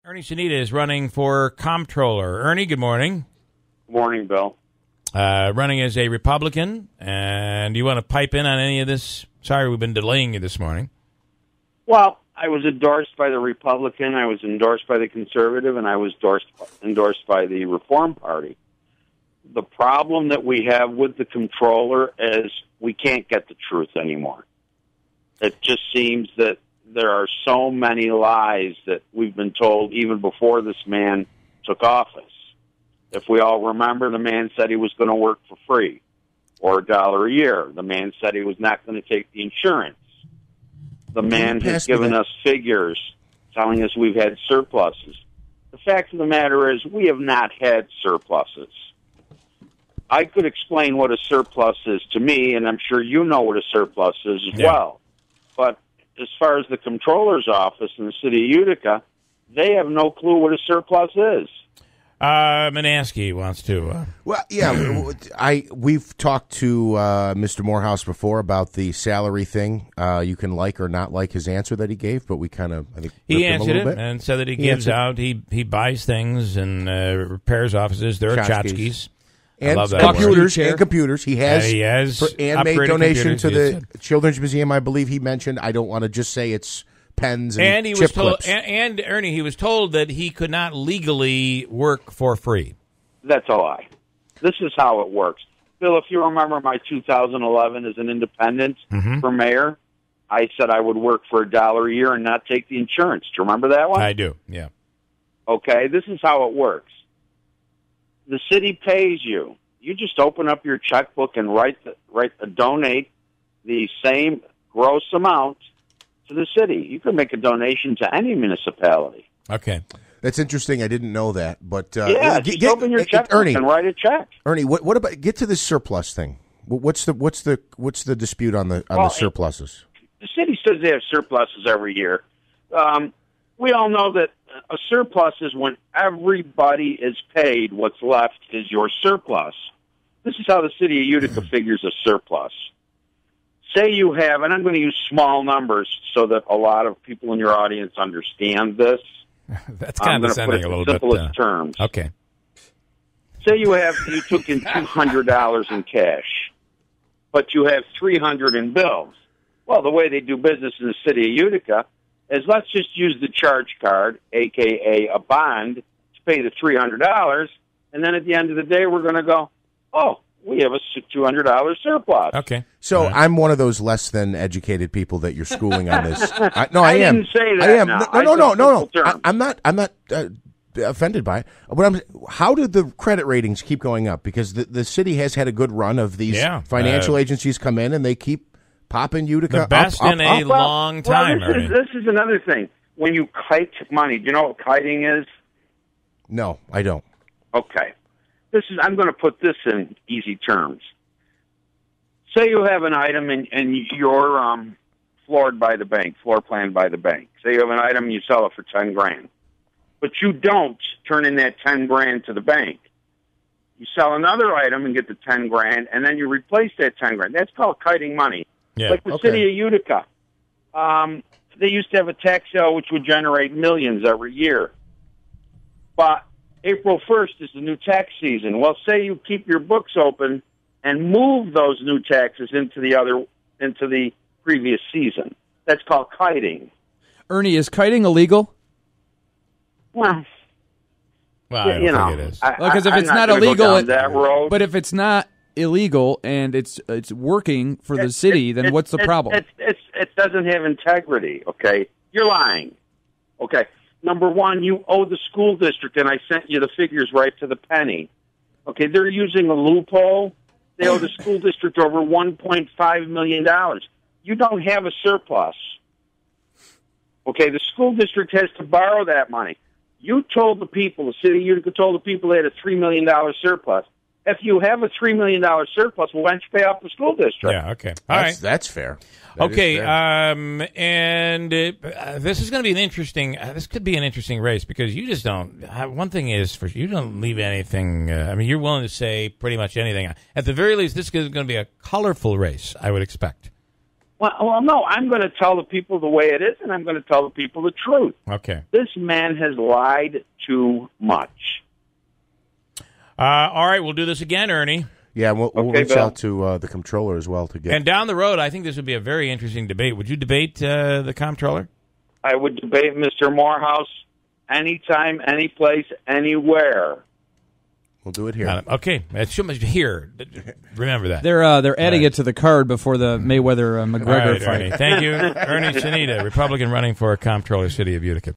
Ernie Sanita is running for comptroller. Ernie, good morning. Good morning, Bill. Running as a Republican, and you want to pipe in on any of this? Sorry, we've been delaying you this morning. Well, I was endorsed by the Republican, I was endorsed by the Conservative, and I was endorsed by the Reform Party. The problem that we have with the comptroller is we can't get the truth anymore. It just seems that there are so many lies that we've been told even before this man took office. If we all remember, the man said he was going to work for free or $1 a year. The man said he was not going to take the insurance. The man has given us figures telling us we've had surpluses. The fact of the matter is we have not had surpluses. I could explain what a surplus is to me, and I'm sure you know what a surplus is as well. But as far as the comptroller's office in the city of Utica, they have no clue what a surplus is. Manansky wants to. Well, yeah, we've talked to Mr. Morehouse before about the salary thing. You can like or not like his answer that he gave, but we kind of, I think, he answered it and said that he buys things and repairs offices. There are tchotchkes. And computers. He has and made donation to the Children's Museum, I believe he mentioned. I don't want to just say it's pens and he chip was told, clips. and Ernie, he was told that he could not legally work for free. That's a lie. This is how it works. Bill, if you remember my 2011 as an independent for mayor, I said I would work for $1 a year and not take the insurance. Do you remember that one? I do, yeah. Okay, this is how it works. The city pays you. You just open up your checkbook and donate the same gross amount to the city. You can make a donation to any municipality. Okay, that's interesting. I didn't know that, but just open your checkbook Ernie, and write a check. Ernie, what about get to the surplus thing? What's the dispute on the surpluses? The city says they have surpluses every year. We all know that a surplus is when everybody is paid. What's left is your surplus. This is how the city of Utica figures a surplus. Say you have, and I'm going to use small numbers so that a lot of people in your audience understand this. That's condescending a little bit. Simplest terms. Okay. Say you took in $200 in cash, but you have $300 in bills. Well, the way they do business in the city of Utica is let's just use the charge card, a.k.a. a bond, to pay the $300, and then at the end of the day, we're going to go, oh, we have a $200 surplus. Okay. So I'm one of those less than educated people that you're schooling on this. I am. I didn't say that. I am. No. I'm not offended by it. But how did the credit ratings keep going up? Because the city has had a good run of these financial agencies come in and they keep popping Utica the best up, in a long time. This is another thing. When you kite money, do you know what kiting is? No, I don't. Okay. I'm going to put this in easy terms. Say you have an item and you're floor planned by the bank. Say you have an item and you sell it for $10,000, but you don't turn in that $10,000 to the bank. You sell another item and get the $10,000, and then you replace that $10,000. That's called kiting money. Yeah. Like the city of Utica, they used to have a tax sale which would generate millions every year, but April 1st is the new tax season. Well, say you keep your books open and move those new taxes into the previous season. That's called kiting. Ernie, is kiting illegal? Well, I don't think it is. Because if it's not illegal, but if it's not illegal and it's working for the city, then what's the problem? It doesn't have integrity. Okay, you're lying. Okay. Number one, you owe the school district, and I sent you the figures right to the penny. Okay, they're using a loophole. They owe the school district over $1.5 million. You don't have a surplus. Okay, the school district has to borrow that money. You told the people, the city of Utica told the people they had a $3 million surplus. If you have a $3 million surplus, well, why don't you pay off the school district? Yeah, okay. All right. That's fair. Okay, and this is going to be this could be an interesting race because you just don't, one thing is, you don't leave anything, you're willing to say pretty much anything. At the very least, this is going to be a colorful race, I would expect. Well, no, I'm going to tell the people the way it is, and I'm going to tell the people the truth. Okay. This man has lied too much. All right, we'll do this again, Ernie. Yeah, we'll reach out to the comptroller as well to get. And down the road, I think this would be a very interesting debate. Would you debate the comptroller? I would debate Mr. Morehouse anytime, any place, anywhere. We'll do it here. Okay, it's too much here. Remember that. They're adding it to the card before the Mayweather McGregor fight. Ernie. Thank you, Ernie Sanita, Republican running for comptroller, City of Utica.